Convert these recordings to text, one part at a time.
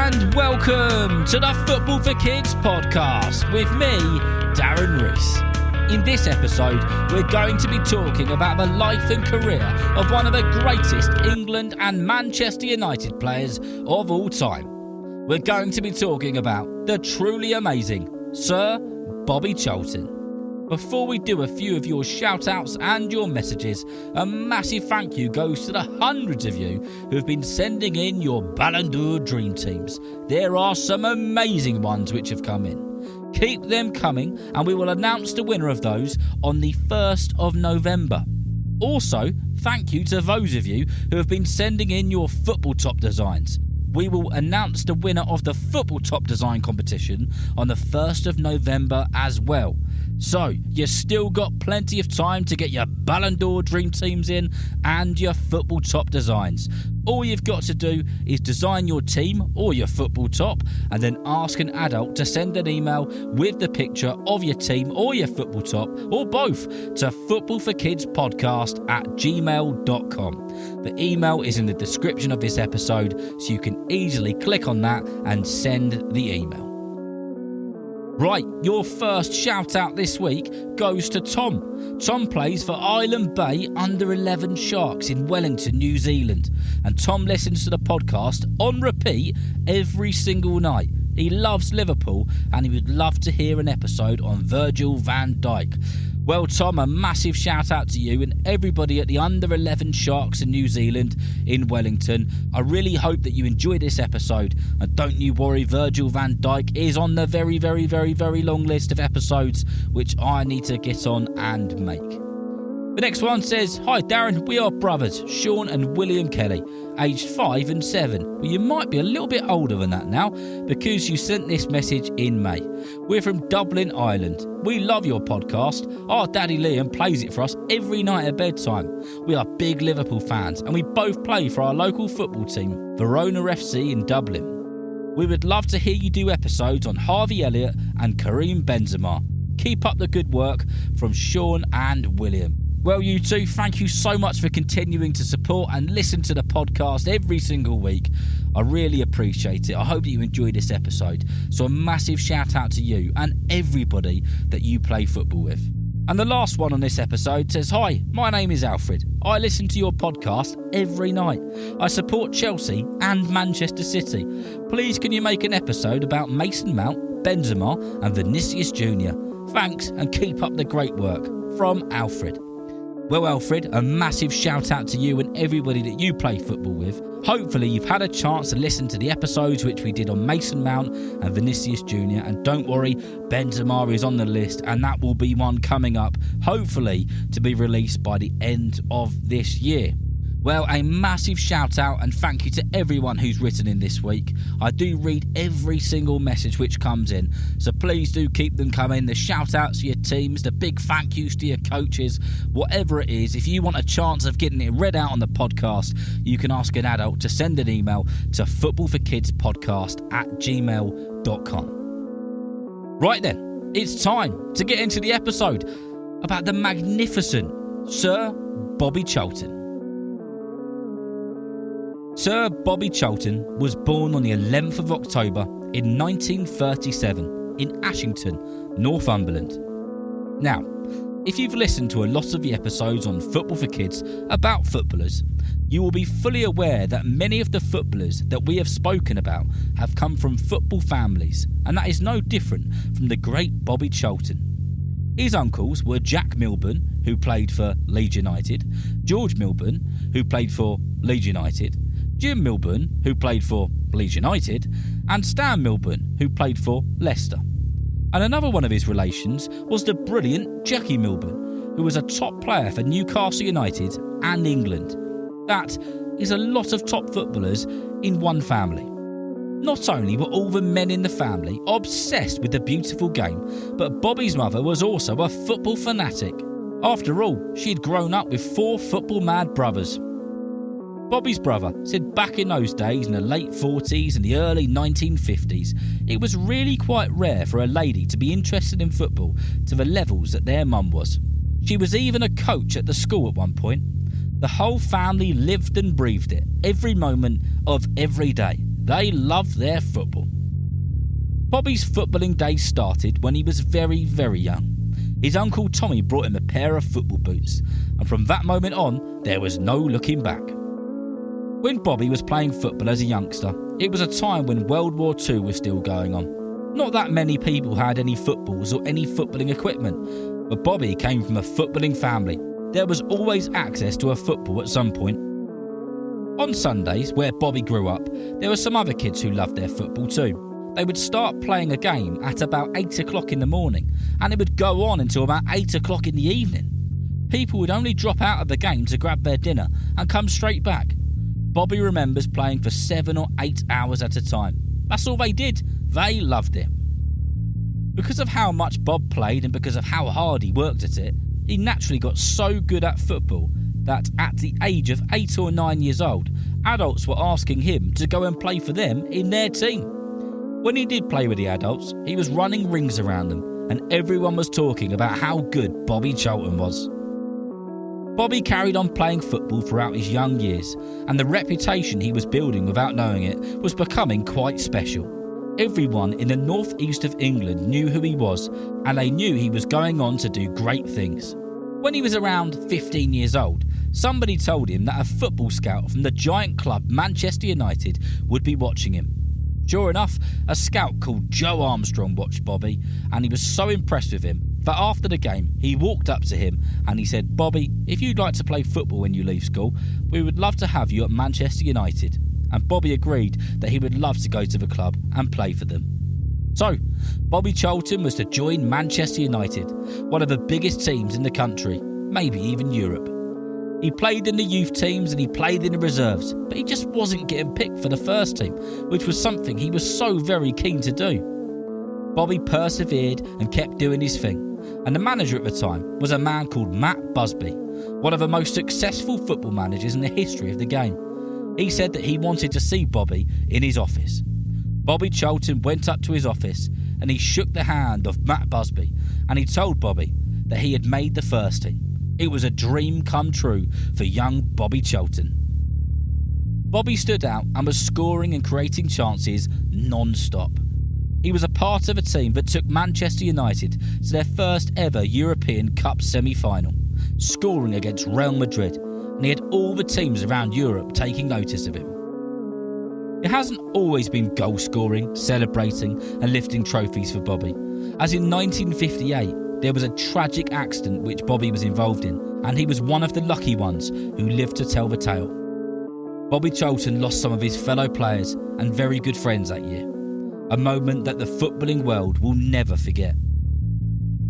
and welcome to the Football for Kids podcast with me, Darren Rees. In this episode, we're going to be talking about the life and career of one of the greatest England and Manchester United players of all time. We're going to be talking about the truly amazing Sir Bobby Charlton. Before we do a few of your shout-outs and your messages, a massive thank you goes to the hundreds of you who have been sending in your Ballon d'Or dream teams. There are some amazing ones which have come in. Keep them coming, and we will announce the winner of those on the 1st of November. Also, thank you to those of you who have been sending in your football top designs. We will announce the winner of the football top design competition on the 1st of November as well. So, you've still got plenty of time to get your Ballon d'Or dream teams in and your football top designs. All you've got to do is design your team or your football top and then ask an adult to send an email with the picture of your team or your football top or both to footballforkidspodcast@gmail.com. The email is in the description of this episode, so you can easily click on that and send the email. Right, your first shout out this week goes to Tom. Tom plays for Island Bay Under-11 Sharks in Wellington, New Zealand. And Tom listens to the podcast on repeat every single night. He loves Liverpool and he would love to hear an episode on Virgil van Dijk. Well, Tom, a massive shout out to you and everybody at the Under-11 Sharks in New Zealand in Wellington. I really hope that you enjoy this episode. And don't you worry, Virgil van Dijk is on the very, very, very, very long list of episodes which I need to get on and make. The next one says, "Hi Darren, we are brothers, Sean and William Kelly, aged 5 and 7. Well, you might be a little bit older than that now because you sent this message in May. We're from Dublin, Ireland. We love your podcast. Our daddy Liam plays it for us every night at bedtime. We are big Liverpool fans and we both play for our local football team, Verona FC in Dublin. We would love to hear you do episodes on Harvey Elliott and Karim Benzema. Keep up the good work, from Sean and William." Well, you two, thank you so much for continuing to support and listen to the podcast every single week. I really appreciate it. I hope that you enjoyed this episode. So a massive shout out to you and everybody that you play football with. And the last one on this episode says, "Hi, my name is Alfred. I listen to your podcast every night. I support Chelsea and Manchester City. Please can you make an episode about Mason Mount, Benzema and Vinicius Jr. Thanks and keep up the great work. From Alfred." Well, Alfred, a massive shout out to you and everybody that you play football with. Hopefully you've had a chance to listen to the episodes which we did on Mason Mount and Vinicius Jr. And don't worry, Benzema is on the list and that will be one coming up, hopefully to be released by the end of this year. Well, a massive shout out and thank you to everyone who's written in this week. I do read every single message which comes in, so please do keep them coming. The shout outs to your teams, the big thank yous to your coaches, whatever it is. If you want a chance of getting it read out on the podcast, you can ask an adult to send an email to footballforkidspodcast@gmail.com. Right then, it's time to get into the episode about the magnificent Sir Bobby Charlton. Sir Bobby Charlton was born on the 11th of October in 1937 in Ashington, Northumberland. Now, if you've listened to a lot of the episodes on Football for Kids about footballers, you will be fully aware that many of the footballers that we have spoken about have come from football families, and that is no different from the great Bobby Charlton. His uncles were Jack Milburn, who played for Leeds United, George Milburn, who played for Leeds United, Jim Milburn, who played for Leeds United, and Stan Milburn, who played for Leicester. And another one of his relations was the brilliant Jackie Milburn, who was a top player for Newcastle United and England. That is a lot of top footballers in one family. Not only were all the men in the family obsessed with the beautiful game, but Bobby's mother was also a football fanatic. After all, she had grown up with 4 football-mad brothers. Bobby's brother said back in those days, in the late 40s and the early 1950s, it was really quite rare for a lady to be interested in football to the levels that their mum was. She was even a coach at the school at one point. The whole family lived and breathed it every moment of every day. They loved their football. Bobby's footballing days started when he was very, very young. His uncle Tommy brought him a pair of football boots, and from that moment on, there was no looking back. When Bobby was playing football as a youngster, it was a time when World War II was still going on. Not that many people had any footballs or any footballing equipment, but Bobby came from a footballing family. There was always access to a football at some point. On Sundays, where Bobby grew up, there were some other kids who loved their football too. They would start playing a game at about 8 o'clock in the morning, and it would go on until about 8 o'clock in the evening. People would only drop out of the game to grab their dinner and come straight back. Bobby remembers playing for 7 or 8 hours at a time. That's all they did. They loved it. Because of how much Bob played and because of how hard he worked at it, he naturally got so good at football that at the age of 8 or 9 years old, adults were asking him to go and play for them in their team. When he did play with the adults, he was running rings around them, and everyone was talking about how good Bobby Charlton was. Bobby carried on playing football throughout his young years, and the reputation he was building without knowing it was becoming quite special. Everyone in the northeast of England knew who he was, and they knew he was going on to do great things. When he was around 15 years old, somebody told him that a football scout from the giant club Manchester United would be watching him. Sure enough, a scout called Joe Armstrong watched Bobby, and he was so impressed with him that after the game he walked up to him and he said, "Bobby, if you'd like to play football when you leave school, we would love to have you at Manchester United." And Bobby agreed that he would love to go to the club and play for them. So, Bobby Charlton was to join Manchester United, one of the biggest teams in the country, maybe even Europe. He played in the youth teams and he played in the reserves, but he just wasn't getting picked for the first team, which was something he was so very keen to do. Bobby persevered and kept doing his thing, and the manager at the time was a man called Matt Busby, one of the most successful football managers in the history of the game. He said that he wanted to see Bobby in his office. Bobby Charlton went up to his office and he shook the hand of Matt Busby, and he told Bobby that he had made the first team. It was a dream come true for young Bobby Charlton. Bobby stood out and was scoring and creating chances non-stop. He was a part of a team that took Manchester United to their first ever European Cup semi-final, scoring against Real Madrid, and he had all the teams around Europe taking notice of him. It hasn't always been goal scoring, celebrating and lifting trophies for Bobby, as in 1958 there was a tragic accident which Bobby was involved in, and he was one of the lucky ones who lived to tell the tale. Bobby Charlton lost some of his fellow players and very good friends that year, a moment that the footballing world will never forget.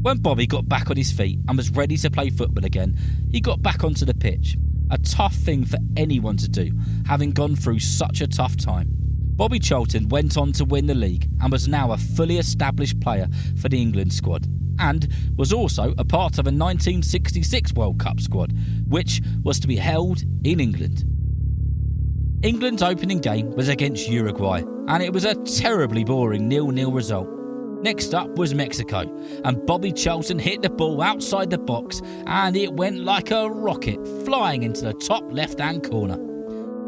When Bobby got back on his feet and was ready to play football again, he got back onto the pitch, a tough thing for anyone to do, having gone through such a tough time. Bobby Charlton went on to win the league and was now a fully established player for the England squad, and was also a part of a 1966 World Cup squad, which was to be held in England. England's opening game was against Uruguay, and it was a terribly boring 0-0 result. Next up was Mexico, and Bobby Charlton hit the ball outside the box and it went like a rocket, flying into the top left-hand corner.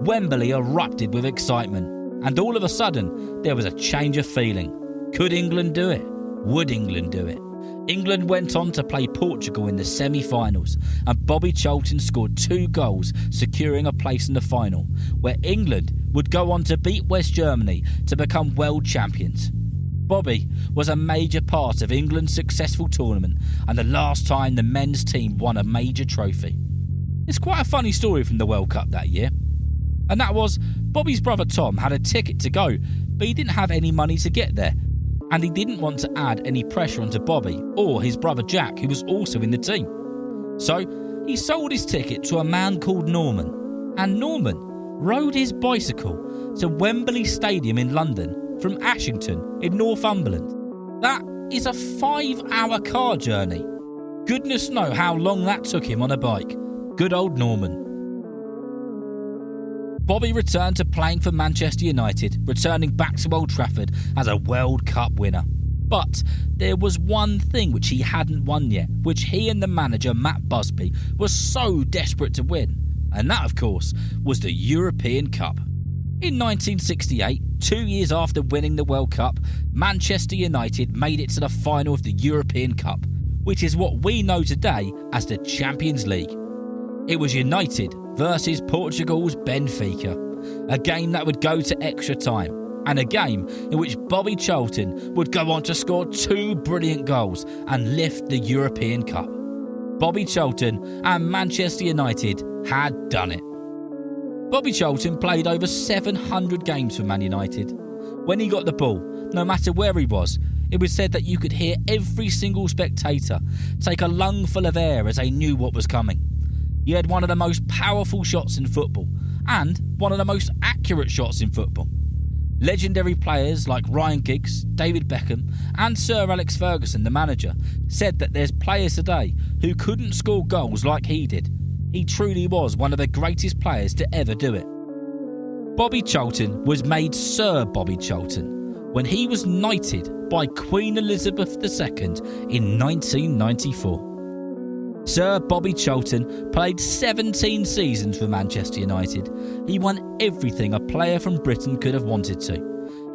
Wembley erupted with excitement, and all of a sudden there was a change of feeling. Could England do it? Would England do it? England went on to play Portugal in the semi-finals, and Bobby Charlton scored 2 goals, securing a place in the final, where England would go on to beat West Germany to become world champions. Bobby was a major part of England's successful tournament and the last time the men's team won a major trophy. It's quite a funny story from the World Cup that year, and that was Bobby's brother Tom had a ticket to go, but he didn't have any money to get there. And he didn't want to add any pressure onto Bobby or his brother Jack, who was also in the team. So he sold his ticket to a man called Norman, and Norman rode his bicycle to Wembley Stadium in London from Ashington in Northumberland. That is a 5-hour car journey. Goodness knows how long that took him on a bike. Good old Norman. Bobby returned to playing for Manchester United, returning back to Old Trafford as a World Cup winner. But there was one thing which he hadn't won yet, which he and the manager Matt Busby were so desperate to win. And that, of course, was the European Cup. In 1968, 2 years after winning the World Cup, Manchester United made it to the final of the European Cup, which is what we know today as the Champions League. It was United versus Portugal's Benfica, a game that would go to extra time, and a game in which Bobby Charlton would go on to score 2 brilliant goals and lift the European Cup. Bobby Charlton and Manchester United had done it. Bobby Charlton played over 700 games for Man United. When he got the ball, no matter where he was, it was said that you could hear every single spectator take a lungful of air as they knew what was coming. He had one of the most powerful shots in football and one of the most accurate shots in football. Legendary players like Ryan Giggs, David Beckham and Sir Alex Ferguson, the manager, said that there's players today who couldn't score goals like he did. He truly was one of the greatest players to ever do it. Bobby Charlton was made Sir Bobby Charlton when he was knighted by Queen Elizabeth II in 1994. Sir Bobby Charlton played 17 seasons for Manchester United. He won everything a player from Britain could have wanted to.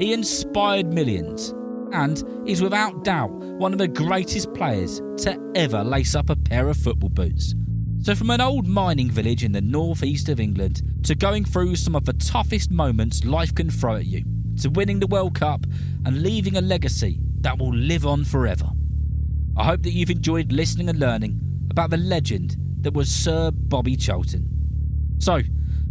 He inspired millions and is without doubt one of the greatest players to ever lace up a pair of football boots. So from an old mining village in the northeast of England to going through some of the toughest moments life can throw at you, to winning the World Cup and leaving a legacy that will live on forever. I hope that you've enjoyed listening and learning about the legend that was Sir Bobby Charlton. So,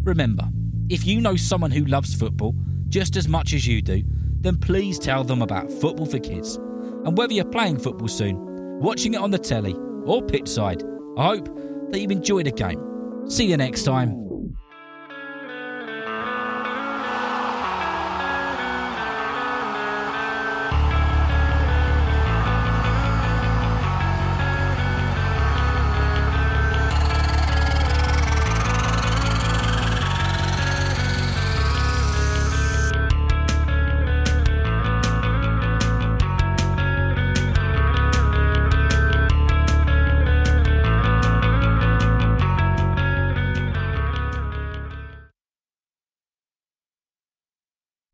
remember, if you know someone who loves football just as much as you do, then please tell them about Football for Kids. And whether you're playing football soon, watching it on the telly or pitchside, I hope that you've enjoyed the game. See you next time.